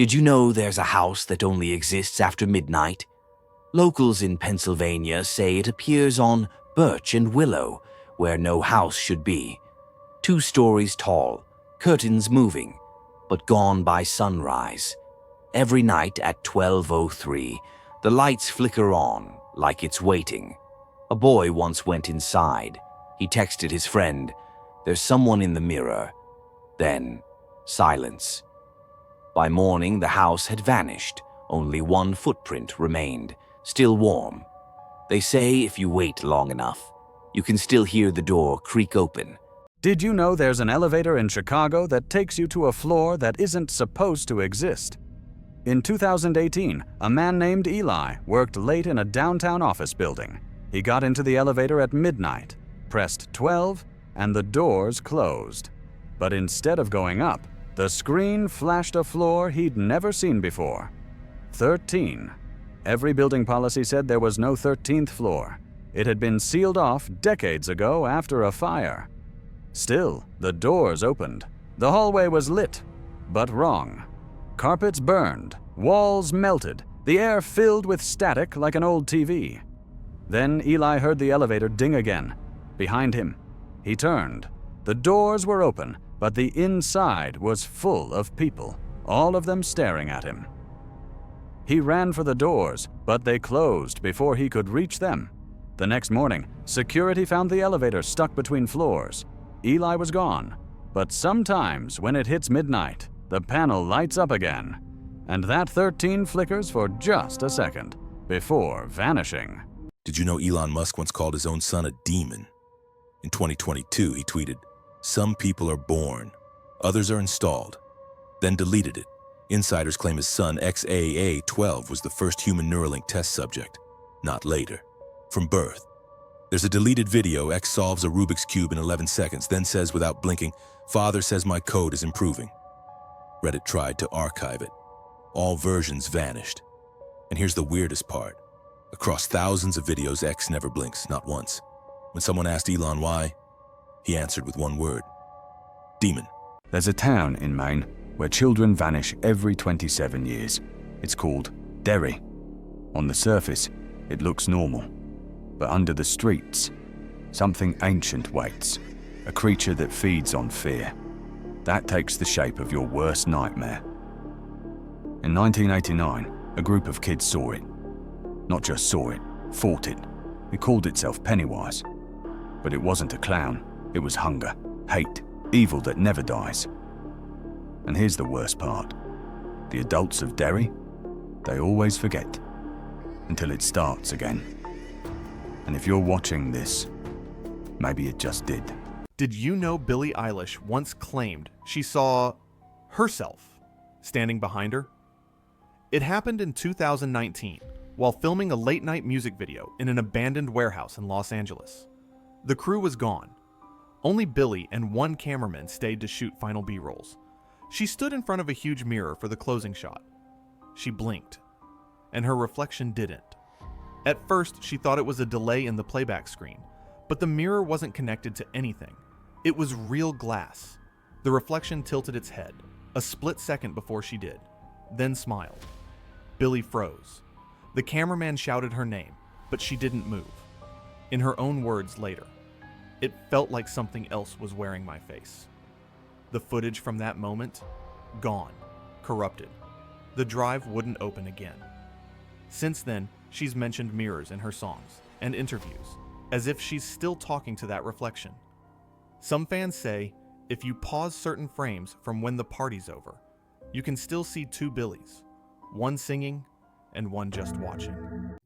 Did you know there's a house that only exists after midnight? Locals in Pennsylvania say it appears on Birch and Willow, where no house should be. 2 stories tall, curtains moving, but gone by sunrise. Every night at 12:03, the lights flicker on like it's waiting. A boy once went inside. He texted his friend, "There's someone in the mirror." Then, silence. By morning, the house had vanished. Only one footprint remained, still warm. They say if you wait long enough, you can still hear the door creak open. Did you know there's an elevator in Chicago that takes you to a floor that isn't supposed to exist? In 2018, a man named Eli worked late in a downtown office building. He got into the elevator at midnight, pressed 12, and the doors closed. But instead of going up, the screen flashed a floor he'd never seen before. 13. Every building policy said there was no 13th floor. It had been sealed off decades ago after a fire. Still, the doors opened. The hallway was lit, but wrong. Carpets burned, walls melted, the air filled with static like an old TV. Then Eli heard the elevator ding again. Behind him. He turned. The doors were open, but the inside was full of people, all of them staring at him. He ran for the doors, but they closed before he could reach them. The next morning, security found the elevator stuck between floors. Eli was gone, but sometimes when it hits midnight, the panel lights up again, and that 13 flickers for just a second before vanishing. Did you know Elon Musk once called his own son a demon? In 2022, he tweeted, "Some people are born, others are installed," then deleted it. Insiders claim his son, XAA-12, was the first human Neuralink test subject, not later. From birth. There's a deleted video. X solves a Rubik's Cube in 11 seconds, then says without blinking, "Father says my code is improving." Reddit tried to archive it. All versions vanished. And here's the weirdest part. Across thousands of videos, X never blinks, not once. When someone asked Elon why, he answered with one word: demon. There's a town in Maine where children vanish every 27 years. It's called Derry. On the surface, it looks normal. But under the streets, something ancient waits, a creature that feeds on fear. That takes the shape of your worst nightmare. In 1989, a group of kids saw it. Not just saw it, fought it. It called itself Pennywise. But it wasn't a clown. It was hunger, hate, evil that never dies. And here's the worst part. The adults of Derry, they always forget until it starts again. And if you're watching this, maybe it just did. Did you know Billie Eilish once claimed she saw herself standing behind her? It happened in 2019 while filming a late-night music video in an abandoned warehouse in Los Angeles. The crew was gone. Only Billie and one cameraman stayed to shoot final B-rolls. She stood in front of a huge mirror for the closing shot. She blinked, and her reflection didn't. At first, she thought it was a delay in the playback screen, but the mirror wasn't connected to anything. It was real glass. The reflection tilted its head, a split second before she did, then smiled. Billie froze. The cameraman shouted her name, but she didn't move. In her own words later, "It felt like something else was wearing my face." The footage from that moment, gone, corrupted. The drive wouldn't open again. Since then, she's mentioned mirrors in her songs and interviews, as if she's still talking to that reflection. Some fans say if you pause certain frames from when the party's over, you can still see 2 Billies, one singing and one just watching.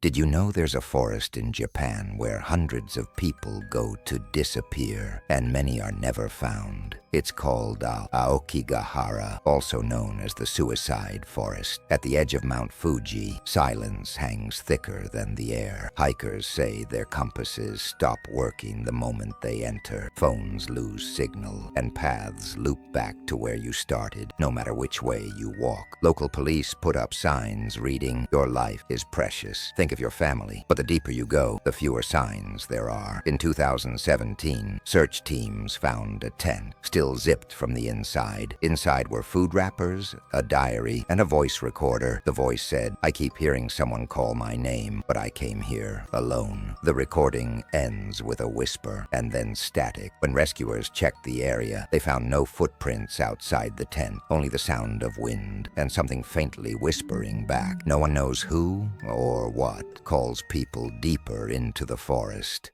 Did you know there's a forest in Japan where hundreds of people go to disappear and many are never found? It's called Aokigahara, also known as the Suicide Forest. At the edge of Mount Fuji, silence hangs thicker than the air. Hikers say their compasses stop working the moment they enter. Phones lose signal, and paths loop back to where you started, no matter which way you walk. Local police put up signs reading, Your life is precious. Think of your family. But the deeper you go, the fewer signs there are. In 2017, search teams found a tent, still zipped from the inside. Inside were food wrappers, a diary, and a voice recorder. The voice said, "I keep hearing someone call my name, but I came here alone." The recording ends with a whisper and then static. When rescuers checked the area, they found no footprints outside the tent, only the sound of wind and something faintly whispering back. No one knows who or what calls people deeper into the forest.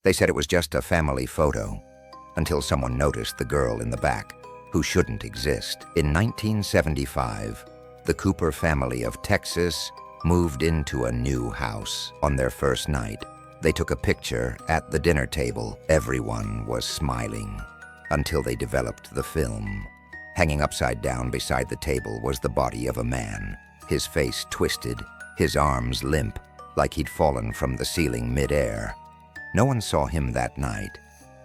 They said it was just a family photo, until someone noticed the girl in the back, who shouldn't exist. In 1975, the Cooper family of Texas moved into a new house. On their first night, they took a picture at the dinner table. Everyone was smiling, until they developed the film. Hanging upside down beside the table was the body of a man, his face twisted, his arms limp, like he'd fallen from the ceiling mid-air. No one saw him that night.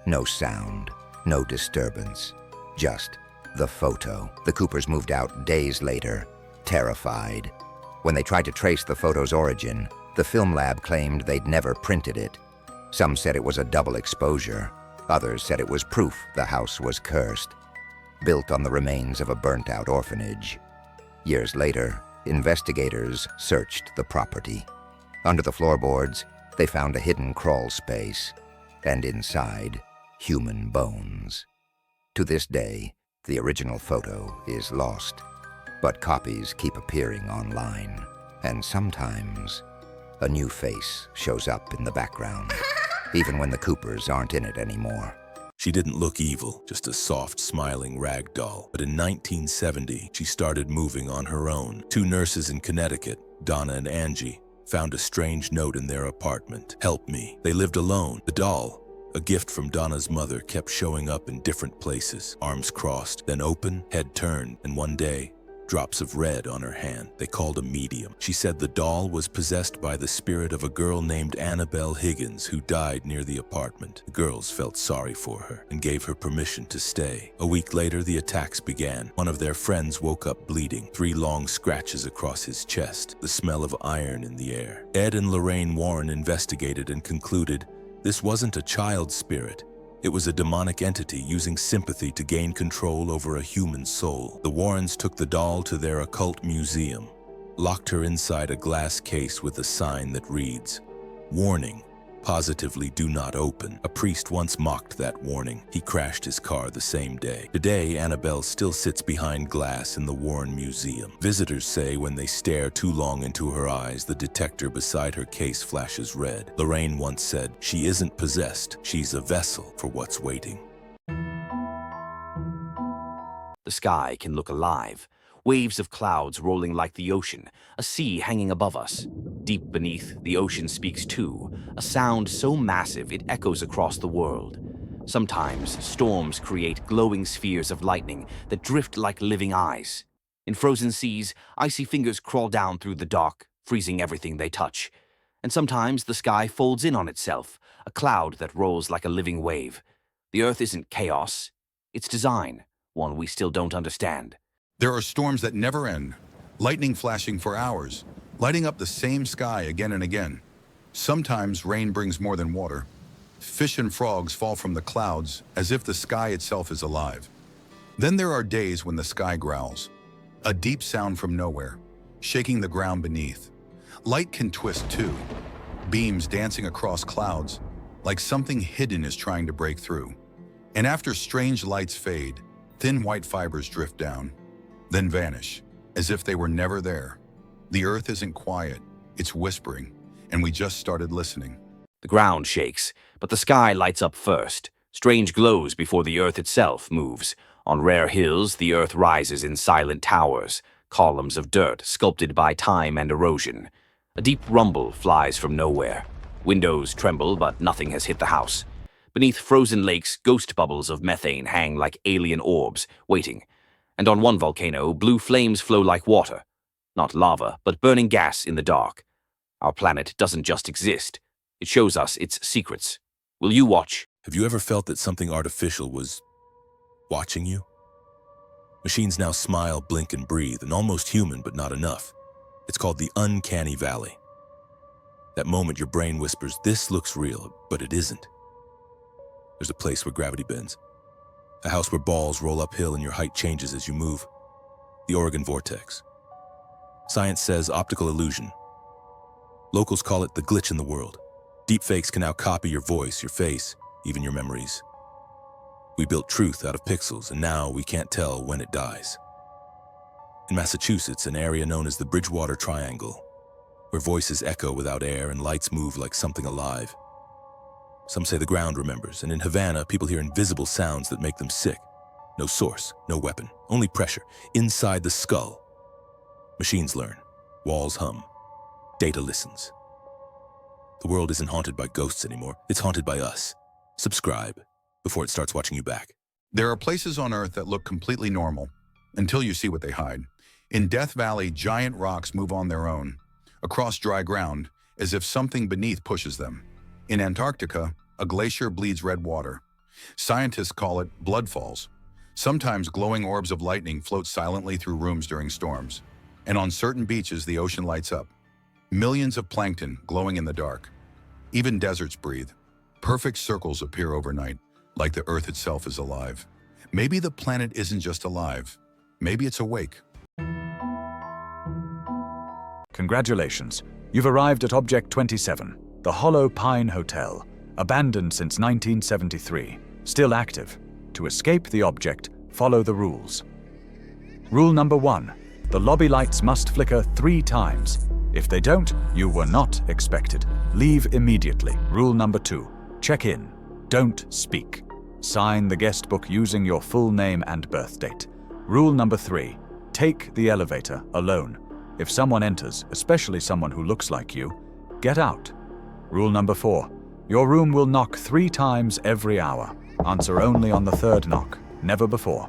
No sound, no disturbance, just the photo. The Coopers moved out days later, terrified. When they tried to trace the photo's origin, the film lab claimed they'd never printed it. Some said it was a double exposure. Others said it was proof the house was cursed, built on the remains of a burnt-out orphanage. Years later, investigators searched the property. Under the floorboards, they found a hidden crawl space, and inside, human bones. To this day, the original photo is lost, but copies keep appearing online, and sometimes a new face shows up in the background, even when the Coopers aren't in it anymore. She didn't look evil, just a soft, smiling rag doll. But in 1970, she started moving on her own. Two nurses in Connecticut, Donna and Angie, found a strange note in their apartment. "Help me." They lived alone. The doll, a gift from Donna's mother, kept showing up in different places. Arms crossed, then open, head turned, and one day, drops of red on her hand. They called a medium. She said the doll was possessed by the spirit of a girl named Annabelle Higgins who died near the apartment. The girls felt sorry for her and gave her permission to stay. A week later, the attacks began. One of their friends woke up bleeding, 3 long scratches across his chest, the smell of iron in the air. Ed and Lorraine Warren investigated and concluded this wasn't a child's spirit. It was a demonic entity using sympathy to gain control over a human soul. The Warrens took the doll to their occult museum, locked her inside a glass case with a sign that reads, "Warning, positively do not open." A priest once mocked that warning. He crashed his car the same day. Today, Annabelle still sits behind glass in the Warren Museum. Visitors say when they stare too long into her eyes, the detector beside her case flashes red. Lorraine once said, "She isn't possessed, she's a vessel for what's waiting." The sky can look alive. Waves of clouds rolling like the ocean, a sea hanging above us. Deep beneath, the ocean speaks too, a sound so massive it echoes across the world. Sometimes, storms create glowing spheres of lightning that drift like living eyes. In frozen seas, icy fingers crawl down through the dark, freezing everything they touch. And sometimes the sky folds in on itself, a cloud that rolls like a living wave. The earth isn't chaos, it's design, one we still don't understand. There are storms that never end, lightning flashing for hours, lighting up the same sky again and again. Sometimes rain brings more than water. Fish and frogs fall from the clouds as if the sky itself is alive. Then there are days when the sky growls, a deep sound from nowhere, shaking the ground beneath. Light can twist too, beams dancing across clouds, like something hidden is trying to break through. And after strange lights fade, thin white fibers drift down, then vanish, as if they were never there. The earth isn't quiet, it's whispering, and we just started listening. The ground shakes, but the sky lights up first. Strange glows before the earth itself moves. On rare hills, the earth rises in silent towers, columns of dirt sculpted by time and erosion. A deep rumble flies from nowhere. Windows tremble, but nothing has hit the house. Beneath frozen lakes, ghost bubbles of methane hang like alien orbs, waiting. And on one volcano, blue flames flow like water. Not lava, but burning gas in the dark. Our planet doesn't just exist. It shows us its secrets. Will you watch? Have you ever felt that something artificial was watching you? Machines now smile, blink, and breathe, and almost human, but not enough. It's called the uncanny valley. That moment your brain whispers, this looks real, but it isn't. There's a place where gravity bends. A house where balls roll uphill and your height changes as you move. The Oregon Vortex. Science says optical illusion. Locals call it the glitch in the world. Deepfakes can now copy your voice, your face, even your memories. We built truth out of pixels, and now we can't tell when it dies. In Massachusetts, an area known as the Bridgewater Triangle, where voices echo without air and lights move like something alive. Some say the ground remembers, and in Havana, people hear invisible sounds that make them sick. No source, no weapon, only pressure, inside the skull. Machines learn, walls hum, data listens. The world isn't haunted by ghosts anymore, it's haunted by us. Subscribe before it starts watching you back. There are places on Earth that look completely normal until you see what they hide. In Death Valley, giant rocks move on their own, across dry ground, as if something beneath pushes them. In Antarctica, a glacier bleeds red water. Scientists call it blood falls. Sometimes glowing orbs of lightning float silently through rooms during storms. And on certain beaches, the ocean lights up. Millions of plankton glowing in the dark. Even deserts breathe. Perfect circles appear overnight, like the Earth itself is alive. Maybe the planet isn't just alive. Maybe it's awake. Congratulations. You've arrived at Object 27, the Hollow Pine Hotel, abandoned since 1973, still active. To escape the object, follow the rules. Rule number 1. The lobby lights must flicker 3 times. If they don't, you were not expected. Leave immediately. Rule number 2. Check in. Don't speak. Sign the guest book using your full name and birth date. Rule number 3. Take the elevator alone. If someone enters, especially someone who looks like you, get out. Rule number 4. Your room will knock 3 times every hour. Answer only on the 3rd knock, never before.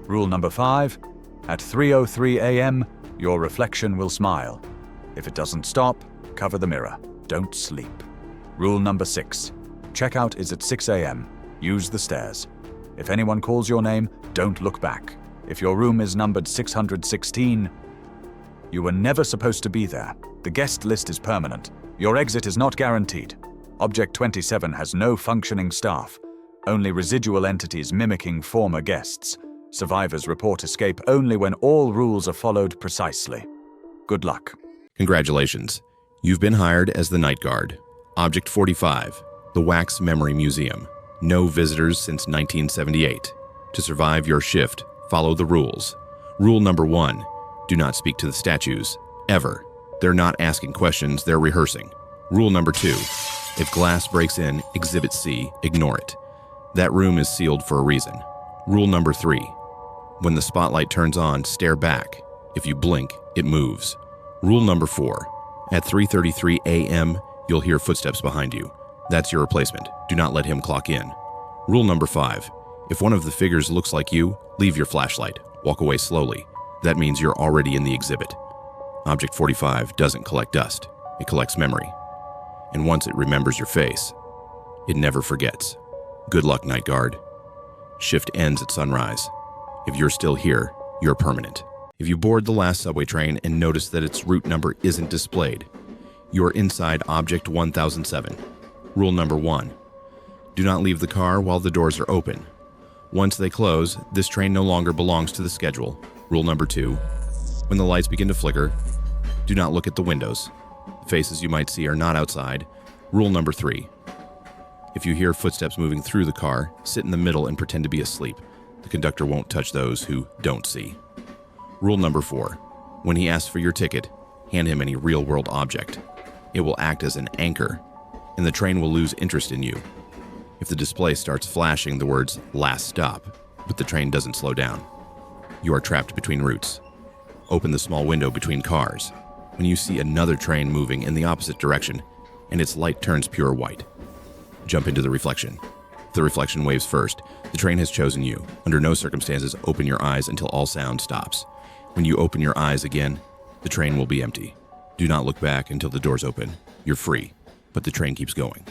Rule number 5. At 3:03 a.m., your reflection will smile. If it doesn't stop, cover the mirror. Don't sleep. Rule number 6. Checkout is at 6 a.m. Use the stairs. If anyone calls your name, don't look back. If your room is numbered 616, you were never supposed to be there. The guest list is permanent. Your exit is not guaranteed. Object 27 has no functioning staff, only residual entities mimicking former guests. Survivors report escape only when all rules are followed precisely. Good luck. Congratulations. You've been hired as the night guard. Object 45, the Wax Memory Museum. No visitors since 1978. To survive your shift, follow the rules. Rule number 1, do not speak to the statues, ever. They're not asking questions, they're rehearsing. Rule number 2, if glass breaks in Exhibit C, ignore it. That room is sealed for a reason. Rule number 3, when the spotlight turns on, stare back. If you blink, it moves. Rule number 4, at 3:33 a.m., you'll hear footsteps behind you. That's your replacement. Do not let him clock in. Rule number 5, if one of the figures looks like you, leave your flashlight. Walk away slowly. That means you're already in the exhibit. Object 45 doesn't collect dust. It collects memory. And once it remembers your face, it never forgets. Good luck, Night Guard. Shift ends at sunrise. If you're still here, you're permanent. If you board the last subway train and notice that its route number isn't displayed, you're inside Object 1007. Rule number 1, do not leave the car while the doors are open. Once they close, this train no longer belongs to the schedule. Rule number 2, when the lights begin to flicker, do not look at the windows. The faces you might see are not outside. Rule number 3, if you hear footsteps moving through the car, sit in the middle and pretend to be asleep. The conductor won't touch those who don't see. Rule number 4, when he asks for your ticket, hand him any real-world object. It will act as an anchor, and the train will lose interest in you. If the display starts flashing the words "last stop," but the train doesn't slow down, you are trapped between routes. Open the small window between cars. When you see another train moving in the opposite direction, and its light turns pure white, jump into the reflection. If the reflection waves first, the train has chosen you. Under no circumstances, open your eyes until all sound stops. When you open your eyes again, the train will be empty. Do not look back until the doors open. You're free, but the train keeps going.